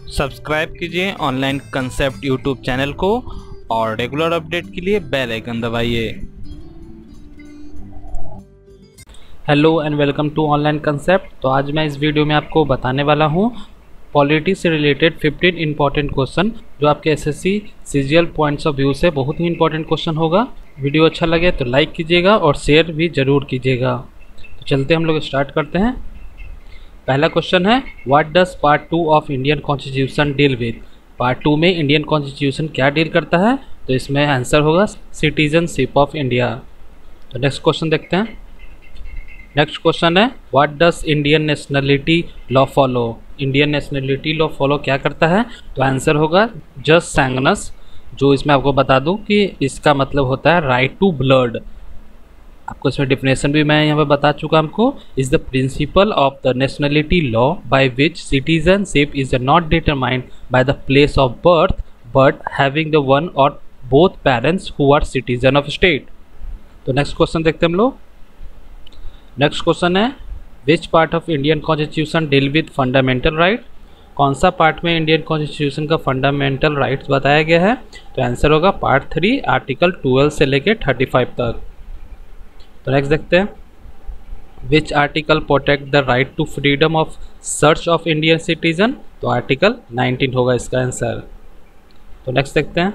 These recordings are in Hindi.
सब्सक्राइब कीजिए ऑनलाइन कंसेप्ट यूट्यूब चैनल को और रेगुलर अपडेट के लिए बेल आइकन दबाइए। Hello and welcome to online concept. तो आज मैं इस वीडियो में आपको बताने वाला हूँ पॉलिटी से रिलेटेड 15 इंपॉर्टेंट क्वेश्चन जो आपके SSC CGL points of view से बहुत ही इंपॉर्टेंट क्वेश्चन होगा। वीडियो अच्छा लगे तो लाइक कीजिएगा और शेयर भी ज़रूर कीजिएगा। तो चलते हम लोग स्टार्ट करते हैं। पहला क्वेश्चन है what does part 2 of Indian constitution deal with. Part 2 में इंडियन कॉन्स्टिट्यूशन क्या डील करता है? तो इसमें आंसर होगा सिटीजनशिप ऑफ इंडिया। तो नेक्स्ट क्वेश्चन देखते हैं। नेक्स्ट क्वेश्चन है what does Indian nationality law follow. Indian nationality law follow क्या करता है? तो आंसर होगा जस सैंगनस, जो इसमें आपको बता दूं कि इसका मतलब होता है राइट टू ब्लड। आपको इसमें डिफिनेशन भी मैं यहाँ पे बता चुका हमको। Is the principle of the nationality law by which citizenship is not determined by the place of birth but having the one or both parents who are citizen of state. तो नेक्स्ट क्वेश्चन देखते हैं हम लोग। नेक्स्ट क्वेश्चन है which part of Indian constitution deal with fundamental right. कौन सा पार्ट में इंडियन कॉन्स्टिट्यूशन का फंडामेंटल राइट्स बताया गया है? तो आंसर होगा पार्ट 3 आर्टिकल 12 से लेके 35 तक। तो नेक्स्ट देखते हैं which article protect the right to freedom of search of Indian citizen. तो आर्टिकल 19 होगा इसका आंसर। तो नेक्स्ट देखते हैं।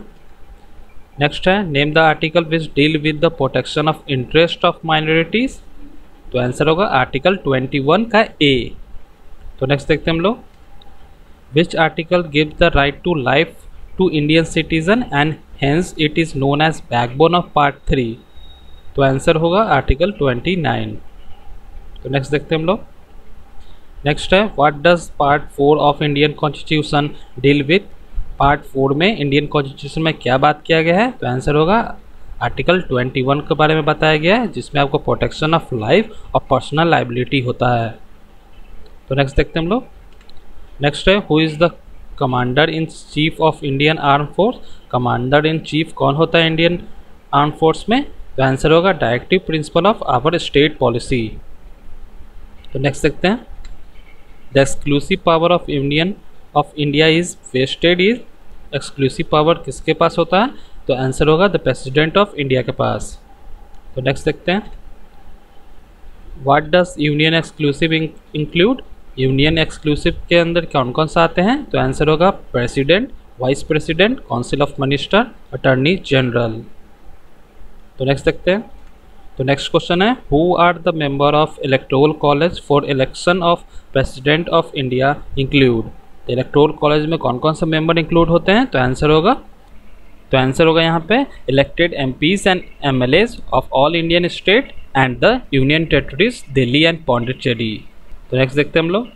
नेक्स्ट है name the article which deal with the protection of interest of minorities. तो आंसर होगा आर्टिकल 21 का ए। तो नेक्स्ट देखते हैं हम लोग which article give the right to life to Indian citizen and hence it is known as backbone of part 3। तो आंसर होगा आर्टिकल 29। तो नेक्स्ट देखते हैं हम लोग। नेक्स्ट है what does part 4 of Indian constitution deal with. Part 4 में इंडियन कॉन्स्टिट्यूशन में क्या बात किया गया है? तो आंसर होगा आर्टिकल 21 के बारे में बताया गया है, जिसमें आपको प्रोटेक्शन ऑफ लाइफ और पर्सनल लाइबिलिटी होता है। तो नेक्स्ट देखते हैं हम लोग। नेक्स्ट है who is the commander in chief of Indian arm force. Commander in chief कौन होता है इंडियन आर्म फोर्स में? तो आंसर होगा directive principle of our state policy. तो नेक्स्ट देखते हैं the exclusive power of India is vested is. Exclusive power किसके पास होता है? तो आंसर होगा द प्रेसिडेंट ऑफ इंडिया के पास। तो नेक्स्ट देखते हैं what does union exclusive include. Union exclusive के अंदर कौन कौन सा आते हैं? तो आंसर होगा president, vice president, council of minister, attorney general. तो नेक्स्ट देखते हैं। तो नेक्स्ट क्वेश्चन है who are the member of electoral college for election of president of India include. तो इलेक्टोरल कॉलेज में कौन कौन सा मेंबर इंक्लूड होते हैं? तो आंसर होगा यहाँ पे elected MPs and MLAs of all Indian state and the union territories Delhi and Pondicherry. तो नेक्स्ट देखते हैं हम लोग।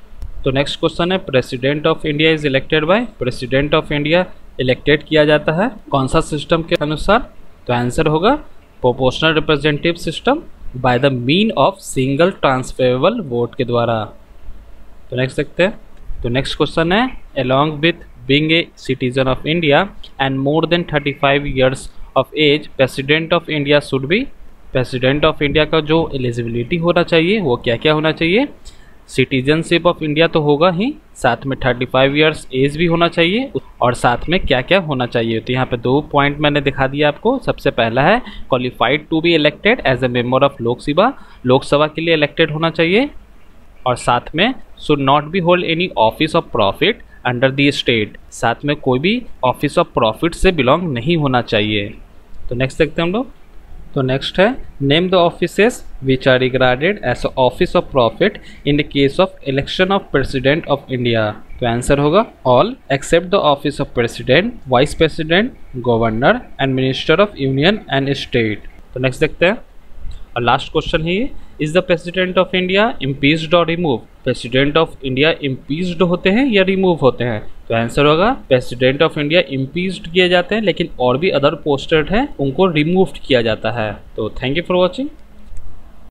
तो नेक्स्ट क्वेश्चन है president of India is elected by. President of India elected किया जाता है कौन सा सिस्टम के अनुसार? तो आंसर होगा proportional representative system by the mean of single transferable vote के द्वारा। तो नेक्स्ट देखते हैं। तो नेक्स्ट क्वेश्चन है along with being a citizen of India and more than 35 years of age president of India should be. President of India का जो एलिजिबिलिटी होना चाहिए वो क्या क्या होना चाहिए? सिटीजनशिप ऑफ इंडिया तो होगा ही, साथ में 35 ईयर्स एज भी होना चाहिए और साथ में क्या क्या होना चाहिए। तो यहाँ पे 2 पॉइंट मैंने दिखा दिया आपको। सबसे पहला है qualified to be elected as a member of Lok Sabha के लिए इलेक्टेड होना चाहिए और साथ में should not be hold any office of profit under the state. साथ में कोई भी ऑफिस ऑफ प्रॉफिट से बिलोंग नहीं होना चाहिए। तो नेक्स्ट देखते हैं हम लोग। तो नेक्स्ट है name the offices which are regarded as office of profit in the case of election of president of India. तो आंसर होगा all except the office of president, vice president, governor and minister of union and state. तो नेक्स्ट देखते हैं और लास्ट क्वेश्चन है ये is the president of India impeached or remove. President of India impeached होते हैं या रिमूव होते हैं? तो आंसर होगा प्रेसिडेंट ऑफ इंडिया इम्पीच्ड किए जाते हैं, लेकिन और भी अदर पोस्टेड हैं उनको रिमूव्ड किया जाता है। तो थैंक यू फॉर वॉचिंग।